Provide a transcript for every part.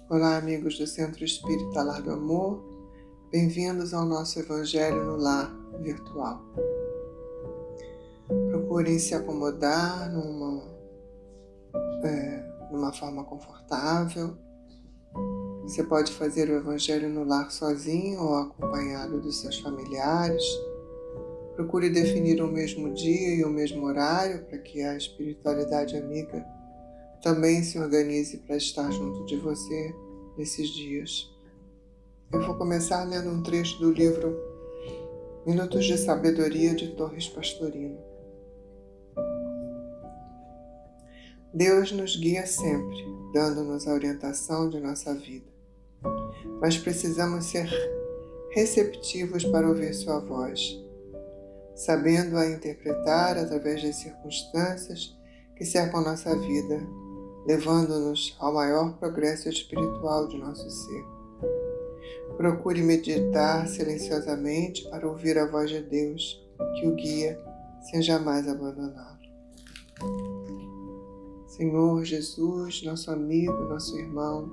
Olá, amigos do Centro Espírita Lar do Amor, bem-vindos ao nosso Evangelho no Lar virtual. Procurem se acomodar numa forma confortável. Você pode fazer o Evangelho no Lar sozinho ou acompanhado dos seus familiares. Procure definir o mesmo dia e o mesmo horário para que a espiritualidade amiga também se organize para estar junto de você nesses dias. Eu vou começar lendo um trecho do livro Minutos de Sabedoria de Torres Pastorino. Deus nos guia sempre, dando-nos a orientação de nossa vida. Mas precisamos ser receptivos para ouvir sua voz, sabendo-a interpretar através das circunstâncias que cercam nossa vida, levando-nos ao maior progresso espiritual de nosso ser. Procure meditar silenciosamente para ouvir a voz de Deus, que o guia sem jamais abandoná-lo. Senhor Jesus, nosso amigo, nosso irmão,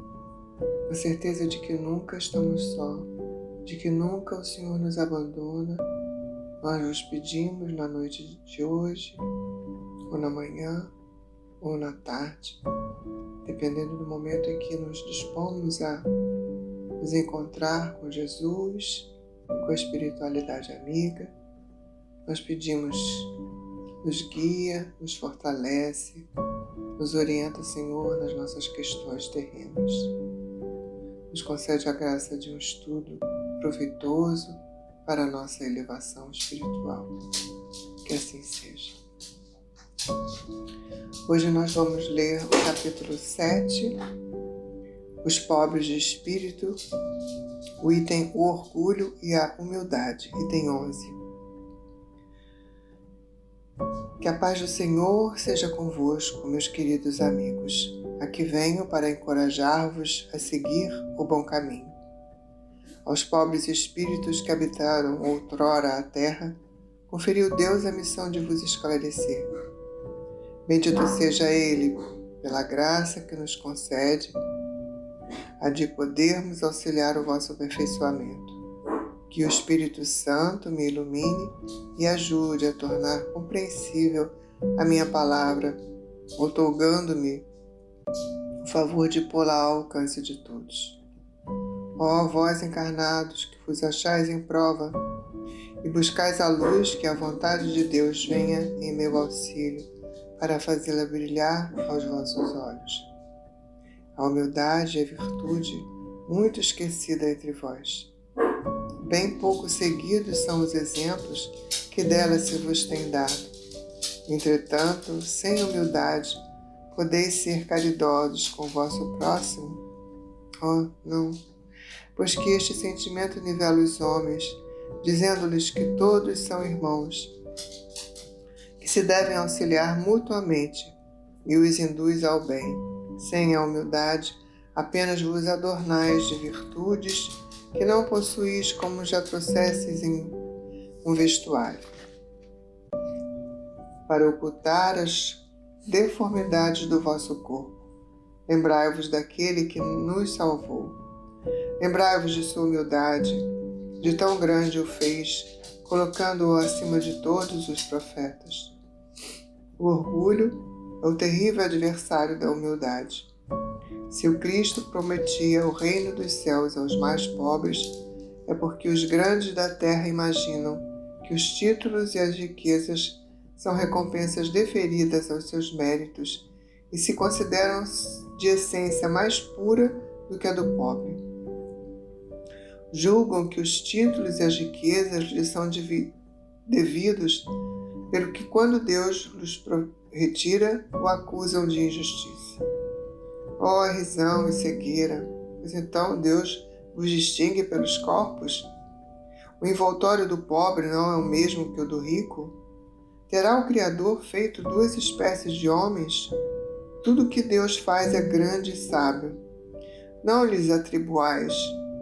a certeza de que nunca estamos só, de que nunca o Senhor nos abandona, nós nos pedimos na noite de hoje, ou na manhã, ou na tarde, dependendo do momento em que nos dispomos a nos encontrar com Jesus e com a espiritualidade amiga. Nós pedimos, nos guia, nos fortalece, nos orienta, Senhor, nas nossas questões terrenas. Nos concede a graça de um estudo proveitoso para a nossa elevação espiritual. Que assim seja. Hoje nós vamos ler o capítulo 7, Os Pobres de Espírito, o item O Orgulho e a Humildade, item 11. Que a paz do Senhor seja convosco, meus queridos amigos. Aqui venho para encorajar-vos a seguir o bom caminho. Aos pobres espíritos que habitaram outrora a terra, conferiu Deus a missão de vos esclarecer. Bendito seja Ele pela graça que nos concede a de podermos auxiliar o vosso aperfeiçoamento. Que o Espírito Santo me ilumine e ajude a tornar compreensível a minha palavra, outorgando-me o favor de pô-la ao alcance de todos. Ó vós encarnados, que vos achais em prova e buscais a luz, que a vontade de Deus venha em meu auxílio para fazê-la brilhar aos vossos olhos. A humildade é virtude muito esquecida entre vós. Bem pouco seguidos são os exemplos que dela se vos tem dado. Entretanto, sem humildade, podeis ser caridosos com o vosso próximo? Oh, não! Pois que este sentimento nivela os homens, dizendo-lhes que todos são irmãos, que se devem auxiliar mutuamente, e os induz ao bem. Sem a humildade, apenas vos adornais de virtudes que não possuís, como já trouxesseis em um vestuário, para ocultar as deformidades do vosso corpo. Lembrai-vos daquele que nos salvou. Lembrai-vos de sua humildade, de tão grande o fez, colocando-o acima de todos os profetas. O orgulho é o terrível adversário da humildade. Se o Cristo prometia o reino dos céus aos mais pobres, é porque os grandes da terra imaginam que os títulos e as riquezas são recompensas deferidas aos seus méritos e se consideram de essência mais pura do que a do pobre. Julgam que os títulos e as riquezas lhes são devidos, pelo que quando Deus os retira, o acusam de injustiça. Ó risão e cegueira, pois então Deus vos distingue pelos corpos? O envoltório do pobre não é o mesmo que o do rico? Terá o Criador feito duas espécies de homens? Tudo o que Deus faz é grande e sábio. Não lhes atribuais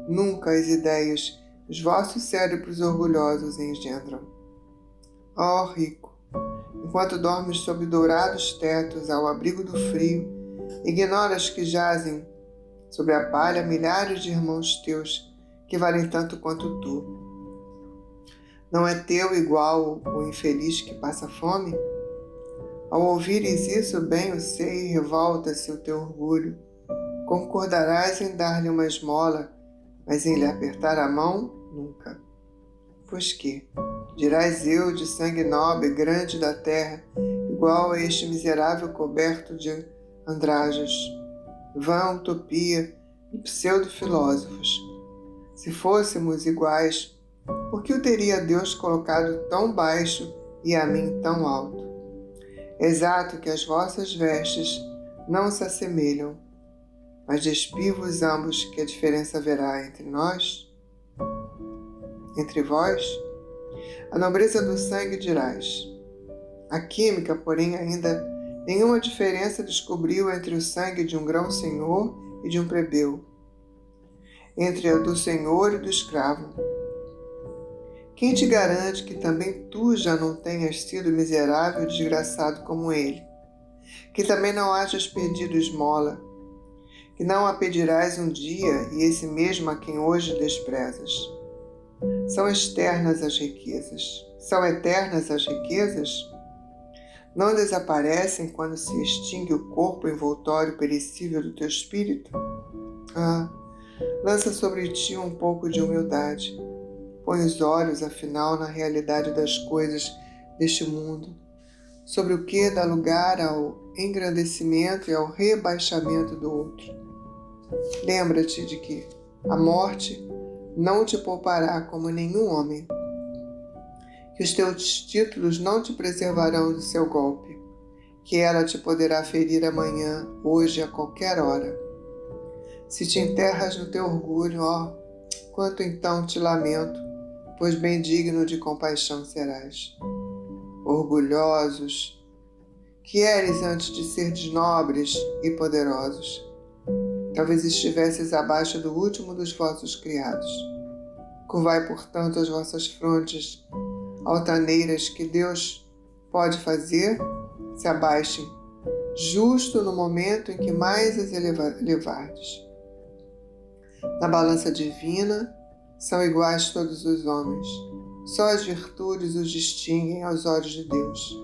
nunca as ideias que os vossos cérebros orgulhosos engendram. Ó rico, enquanto dormes sob dourados tetos ao abrigo do frio, ignoras que jazem sobre a palha milhares de irmãos teus que valem tanto quanto tu. Não é teu igual o infeliz que passa fome? Ao ouvires isso, bem o sei, revolta-se o teu orgulho. Concordarás em dar-lhe uma esmola, mas em lhe apertar a mão, nunca. Pois que, dirás eu, de sangue nobre, grande da terra, igual a este miserável coberto de andrajos, vã utopia e pseudo-filósofos. Se fôssemos iguais, por que o teria Deus colocado tão baixo e a mim tão alto? Exato que as vossas vestes não se assemelham, mas despivo-vos ambos que a diferença haverá entre nós? Entre vós? A nobreza do sangue dirás. A química, porém, ainda nenhuma diferença descobriu entre o sangue de um grão-senhor e de um plebeu, entre a do senhor e do escravo. Quem te garante que também tu já não tenhas sido miserável e desgraçado como ele? Que também não hajas pedido esmola, que não a pedirás um dia e esse mesmo a quem hoje desprezas. São externas as riquezas. São eternas as riquezas? Não desaparecem quando se extingue o corpo envoltório perecível do teu espírito? Lança sobre ti um pouco de humildade. Põe os olhos, afinal, na realidade das coisas deste mundo, sobre o que dá lugar ao engrandecimento e ao rebaixamento do outro. Lembra-te de que a morte não te poupará como nenhum homem, que os teus títulos não te preservarão do seu golpe, que ela te poderá ferir amanhã, hoje, a qualquer hora. Se te enterras no teu orgulho, quanto então te lamento, pois bem digno de compaixão serás. Orgulhosos, que eres antes de seres nobres e poderosos. Talvez estivesses abaixo do último dos vossos criados. Curvai, portanto, as vossas frontes altaneiras que Deus pode fazer, se abaixem, justo no momento em que mais as elevardes. Na balança divina, são iguais todos os homens. Só as virtudes os distinguem aos olhos de Deus.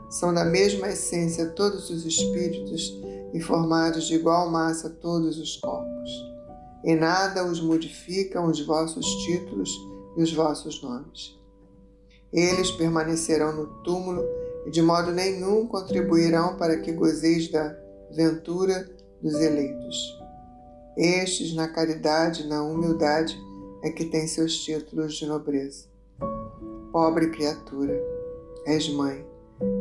São da mesma essência todos os espíritos e formados de igual massa todos os corpos. Em nada os modificam os vossos títulos e os vossos nomes. Eles permanecerão no túmulo e de modo nenhum contribuirão para que gozeis da ventura dos eleitos. Estes, na caridade e na humildade, é que têm seus títulos de nobreza. Pobre criatura, és mãe,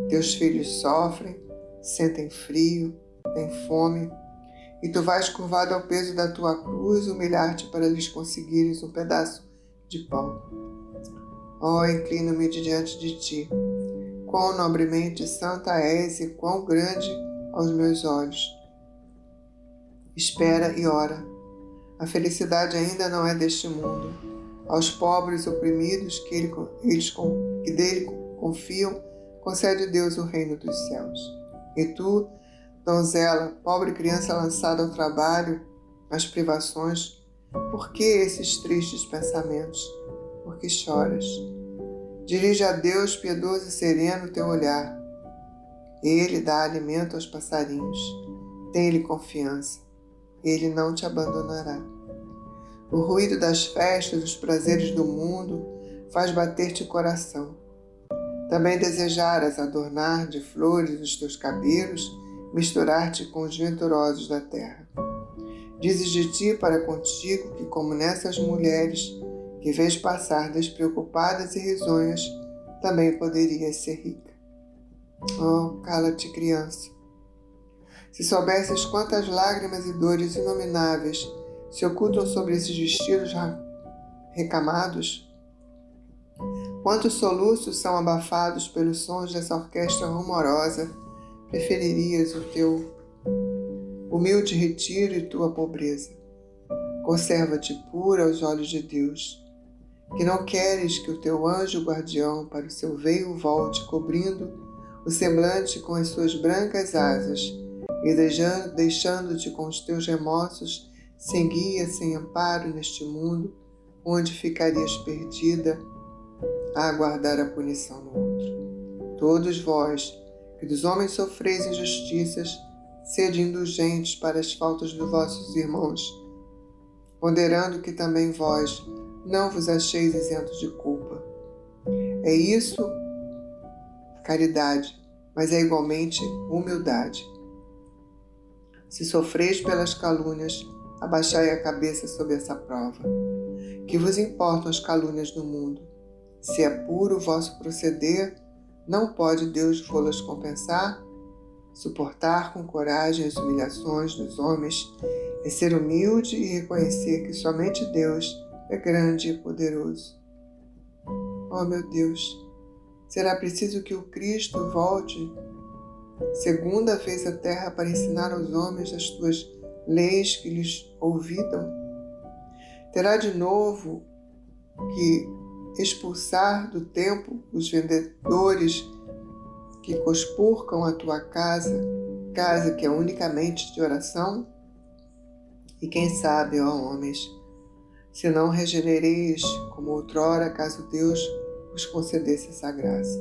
teus filhos sofrem, sentem frio, têm fome, e tu vais curvado ao peso da tua cruz humilhar-te para lhes conseguires um pedaço de pão. Inclino-me diante de ti. Quão nobremente santa és e quão grande aos meus olhos. Espera e ora. A felicidade ainda não é deste mundo. Aos pobres oprimidos que dele confiam, concede Deus o reino dos céus. E tu, donzela, pobre criança lançada ao trabalho, às privações, por que esses tristes pensamentos? Por que choras? Dirige a Deus, piedoso e sereno, teu olhar. Ele dá alimento aos passarinhos. Tem-lhe confiança. Ele não te abandonará. O ruído das festas, dos prazeres do mundo, faz bater-te o coração. Também desejaras adornar de flores os teus cabelos, misturar-te com os venturosos da terra. Dizes de ti para contigo que, como nessas mulheres que vês passar despreocupadas e risonhas, também poderias ser rica. Cala-te, criança. Se soubesses quantas lágrimas e dores inomináveis se ocultam sobre esses vestidos recamados, quantos soluços são abafados pelos sons dessa orquestra rumorosa, preferirias o teu humilde retiro e tua pobreza. Conserva-te pura aos olhos de Deus, que não queres que o teu anjo guardião para o seu veio volte, cobrindo o semblante com as suas brancas asas e deixando-te com os teus remorsos sem guia, sem amparo neste mundo, onde ficarias perdida a aguardar a punição no outro. Todos vós, que dos homens sofreis injustiças, sede indulgentes para as faltas dos vossos irmãos, ponderando que também vós não vos acheis isentos de culpa. É isso caridade, mas é igualmente humildade. Se sofreis pelas calúnias, abaixai a cabeça sob essa prova. Que vos importam as calúnias do mundo? Se é puro o vosso proceder, não pode Deus vô-las compensar? Suportar com coragem as humilhações dos homens é ser humilde e reconhecer que somente Deus é grande e poderoso. Oh, meu Deus, será preciso que o Cristo volte segunda vez à terra para ensinar aos homens as tuas leis que lhes ouvidam? Terá de novo que expulsar do templo os vendedores que conspurcam a tua casa que é unicamente de oração? E quem sabe, ó homens, se não regenereis como outrora, caso Deus vos concedesse essa graça.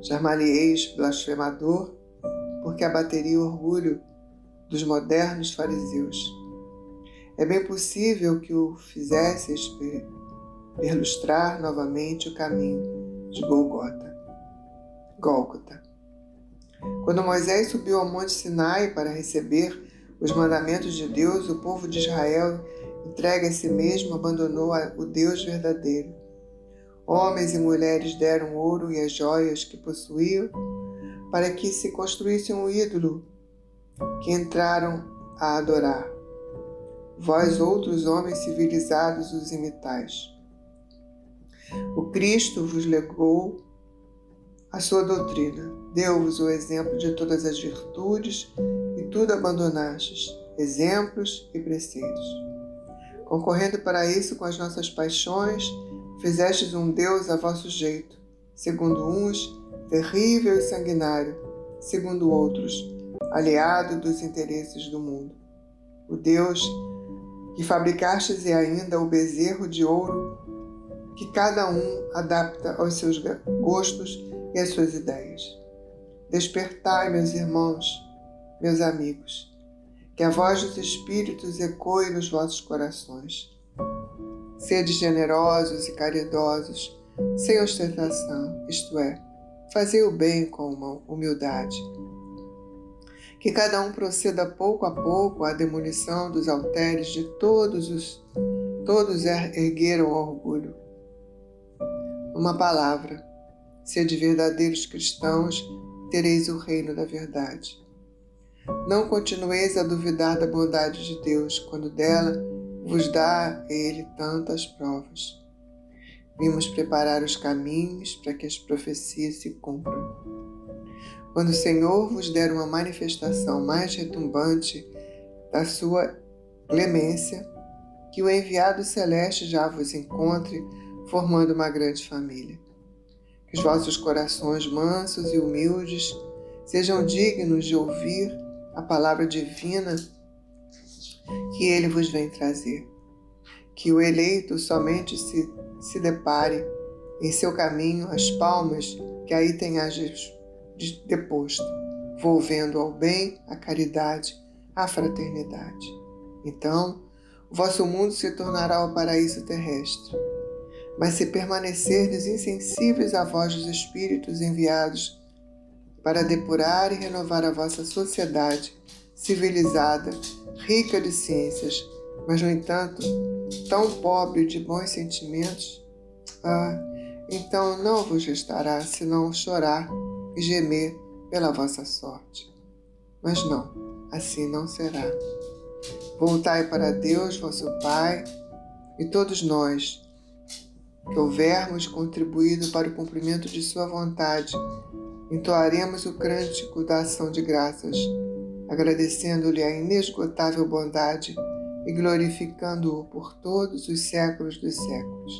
Chamar-lhe-eis blasfemador, porque abateria o orgulho dos modernos fariseus. É bem possível que o fizesseis perlustrar novamente o caminho de Gólgota. Quando Moisés subiu ao Monte Sinai para receber os mandamentos de Deus, o povo de Israel, entregue a si mesmo, abandonou o Deus verdadeiro. Homens e mulheres deram o ouro e as joias que possuíam para que se construísse um ídolo que entraram a adorar. Vós, outros homens civilizados, os imitais. O Cristo vos legou a sua doutrina, deu-vos o exemplo de todas as virtudes e tudo abandonastes, exemplos e preceitos. Concorrendo para isso com as nossas paixões, fizestes um Deus a vosso jeito, segundo uns, terrível e sanguinário, segundo outros, aliado dos interesses do mundo. O Deus que fabricastes é ainda o bezerro de ouro que cada um adapta aos seus gostos e às suas ideias. Despertai, meus irmãos, meus amigos, que a voz dos Espíritos ecoe nos vossos corações. Sede generosos e caridosos, sem ostentação, isto é, fazei o bem com uma humildade. Que cada um proceda pouco a pouco à demolição dos halteres de todos ergueram orgulho. Uma palavra, sede verdadeiros cristãos, tereis o reino da verdade. Não continueis a duvidar da bondade de Deus, quando dela vos dá Ele tantas provas. Vimos preparar os caminhos para que as profecias se cumpram. Quando o Senhor vos der uma manifestação mais retumbante da sua clemência, que o enviado celeste já vos encontre, formando uma grande família. Que os vossos corações mansos e humildes sejam dignos de ouvir a palavra divina que Ele vos vem trazer. Que o eleito somente se depare em seu caminho as palmas que aí tenhas deposto, volvendo ao bem, à caridade, à fraternidade. Então, o vosso mundo se tornará o paraíso terrestre. Mas se permanecerdes insensíveis à voz dos Espíritos enviados para depurar e renovar a vossa sociedade civilizada, rica de ciências, mas, no entanto, tão pobre de bons sentimentos, então não vos restará senão chorar e gemer pela vossa sorte. Mas não, assim não será. Voltai para Deus, vosso Pai, e todos nós, que houvermos contribuído para o cumprimento de sua vontade, entoaremos o cântico da ação de graças, agradecendo-lhe a inesgotável bondade e glorificando-o por todos os séculos dos séculos.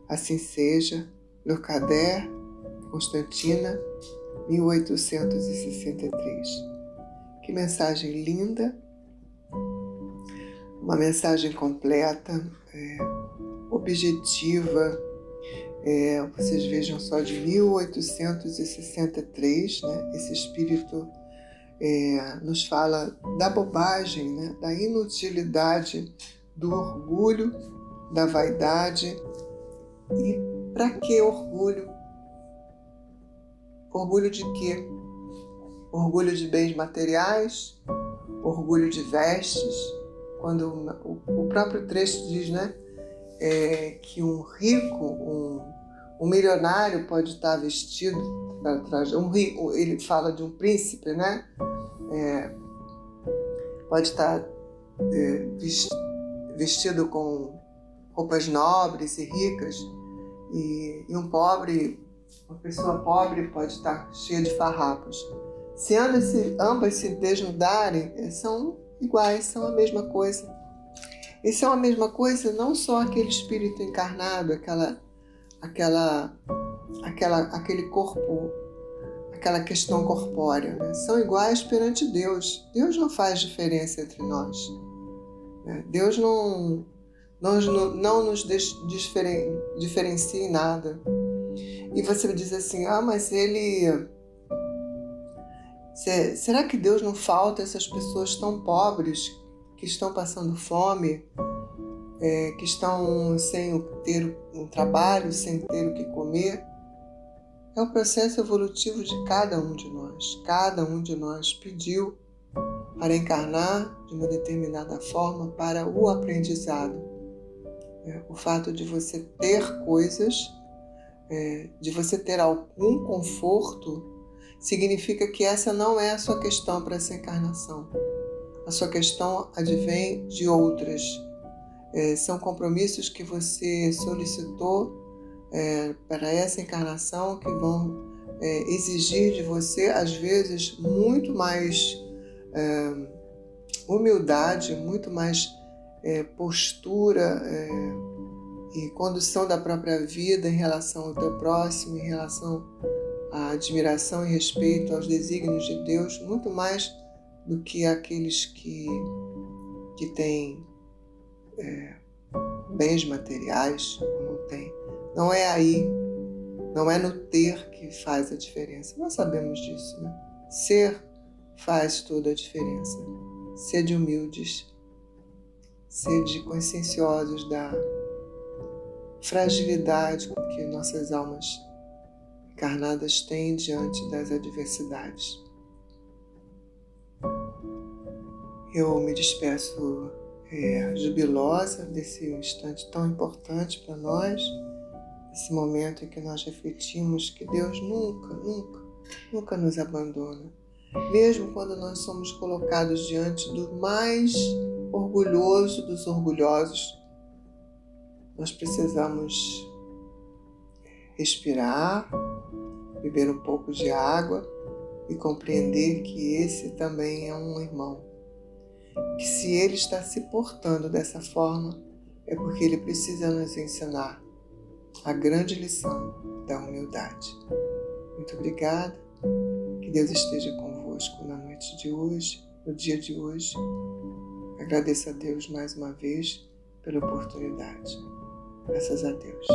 Assim seja. Leucader, Constantina, 1863. Que mensagem linda! uma mensagem completa, objetiva. Vocês vejam só, de 1863, né? Esse espírito nos fala da bobagem, né? Da inutilidade, do orgulho, da vaidade. E para que orgulho? Orgulho de quê? Orgulho de bens materiais? Orgulho de vestes? Quando o próprio trecho diz, né? Que um rico, um milionário pode estar vestido, ele fala de um príncipe, né? Pode estar vestido com roupas nobres e ricas, e uma pessoa pobre pode estar cheia de farrapos. Se ambas se desnudarem, são iguais, são a mesma coisa. E são a mesma coisa não só aquele espírito encarnado, aquele corpo, aquela questão corpórea, né? São iguais perante Deus. Deus não faz diferença entre nós, né? Deus não nos diferencia em nada. E você diz assim, mas será que Deus não falta essas pessoas tão pobres, que estão passando fome, que estão sem ter um trabalho, sem ter o que comer? É o processo evolutivo de cada um de nós. Cada um de nós pediu para encarnar de uma determinada forma para o aprendizado. O fato de você ter coisas, de você ter algum conforto, significa que essa não é a sua questão para essa encarnação. A sua questão advém de outras. São compromissos que você solicitou para essa encarnação, que vão exigir de você, às vezes, muito mais humildade, muito mais postura e condução da própria vida em relação ao teu próximo, em relação à admiração e respeito aos desígnios de Deus, muito mais do que aqueles que têm bens materiais ou não têm. Não é aí, não é no ter que faz a diferença. Nós sabemos disso, né? Ser faz toda a diferença. Sede humildes, sede conscienciosos da fragilidade com que nossas almas encarnadas têm diante das adversidades. Eu me despeço jubilosa desse instante tão importante para nós, esse momento em que nós refletimos que Deus nunca nos abandona. Mesmo quando nós somos colocados diante do mais orgulhoso dos orgulhosos, nós precisamos respirar, beber um pouco de água e compreender que esse também é um irmão. Que se ele está se portando dessa forma, é porque ele precisa nos ensinar a grande lição da humildade. Muito obrigada. Que Deus esteja convosco na noite de hoje, no dia de hoje. Agradeço a Deus mais uma vez pela oportunidade. Graças a Deus.